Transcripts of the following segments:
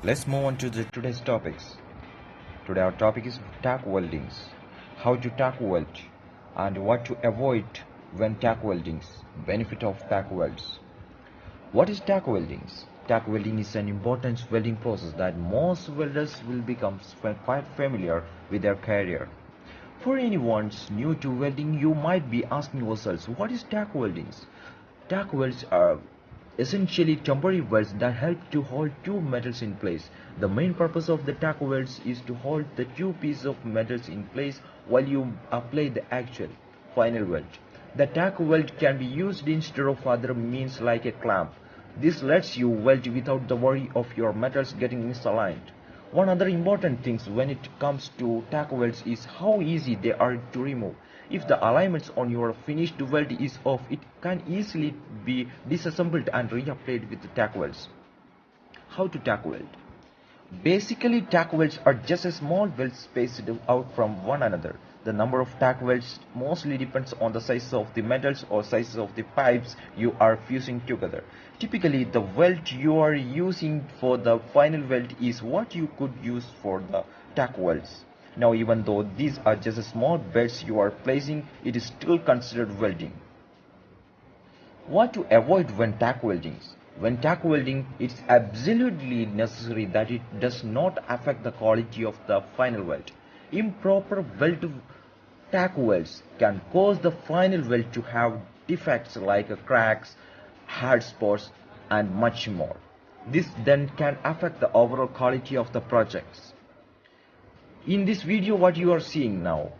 Let's move on to today's topics. Today our topic is tack weldings. How to tack weld and what to avoid when tack weldings. Benefit of tack welds. What is tack weldings? Tack welding is an important welding process that most welders will become quite familiar with their career. For anyone new to welding, you might be asking yourselves, what is tack weldings? Tack welds are essentially temporary welds that help to hold two metals in place. The main purpose of the tack welds is to hold the two pieces of metals in place while you apply the actual final weld. The tack weld can be used instead of other means like a clamp. This lets you weld without the worry of your metals getting misaligned. One other important thing when it comes to tack welds is how easy they are to remove. If the alignments on your finished weld is off, it can easily be disassembled and reapplied with the tack welds. How to tack weld? Basically, tack welds are just a small welds spaced out from one another. The number of tack welds mostly depends on the size of the metals or sizes of the pipes you are fusing together. Typically, the weld you are using for the final weld is what you could use for the tack welds. Now, even though these are just small beds you are placing, it is still considered welding. What to avoid when tack welding? When tack welding, it's absolutely necessary that it does not affect the quality of the final weld. Improper weld tack welds can cause the final weld to have defects like cracks, hard spots, and much more. This then can affect the overall quality of the projects. In this video what you are seeing now,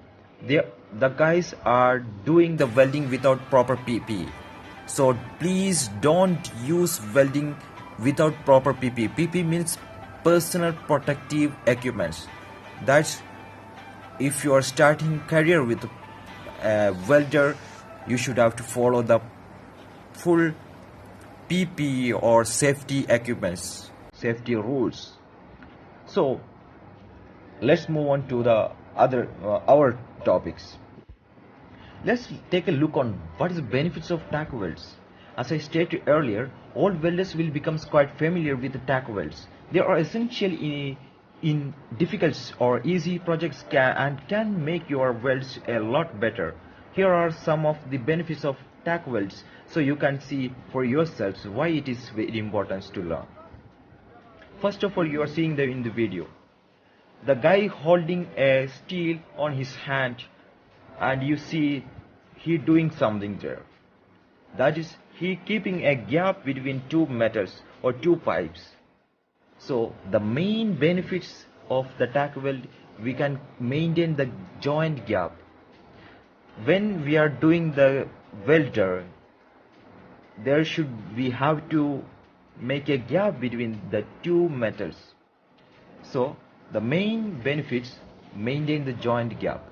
the guys are doing the welding without proper PPE. So please don't use welding without proper PPE. PPE means personal protective equipments. That's if you are starting career with a welder, you should have to follow the full PPE or safety equipments, safety rules. So let's move on to the other our topics. Let's take a look on what is the benefits of tack welds. As I stated earlier, all welders will become quite familiar with the tack welds. They are essential in difficult or easy projects can make your welds a lot better. Here are some of the benefits of tack welds so you can see for yourselves why it is very important to learn. First of all, you are seeing in the video the guy holding a steel on his hand, and you see he doing something there. That is, he keeping a gap between two metals or two pipes. So the main benefits of the tack weld, we can maintain the joint gap. When we are doing the welder, we have to make a gap between the two metals. So the main benefits, maintain the joint gap.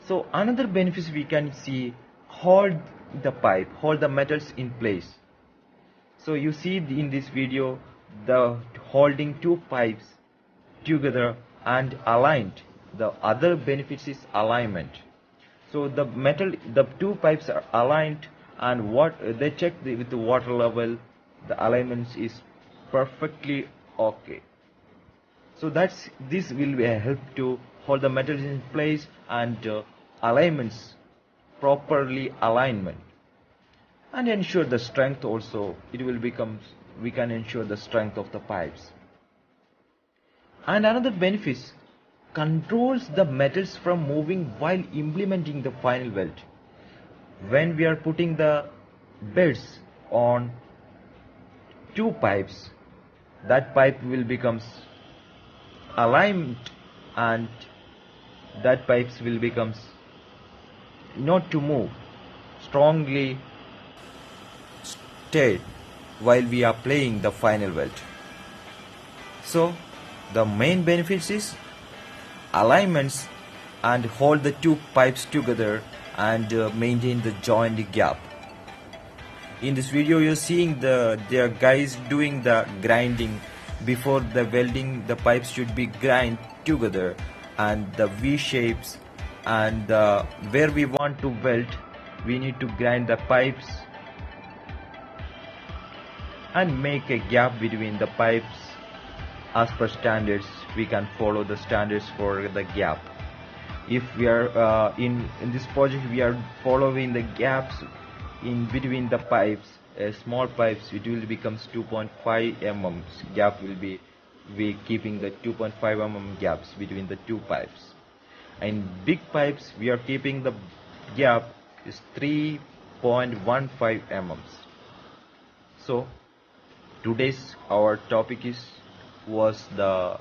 So another benefits we can see, hold the metals in place. So you see in this video the holding two pipes together and aligned. The other benefits is alignment. So the two pipes are aligned, and they check with the water level, the alignment is perfectly okay. So this will be a help to hold the metals in place and alignments properly alignment, and ensure the strength also. We can ensure the strength of the pipes. And another benefit, controls the metals from moving while implementing the final weld. When we are putting the beds on two pipes, that pipe will become aligned, and that pipes will become not to move, strongly stayed while we are playing the final weld. So the main benefits is alignments and hold the two pipes together and maintain the joint gap. In this video you're seeing their guys doing the grinding. Before the welding, the pipes should be grind together, and the V shapes, and where we want to weld, we need to grind the pipes and make a gap between the pipes as per standards. We can follow the standards for the gap. If we are in this project, we are following the gaps in between the pipes, small pipes, it will becomes 2.5 mm gap will be we keeping the 2.5 mm gaps between the two pipes. And big pipes, we are keeping the gap is 3.15 mm. So today's our topic was the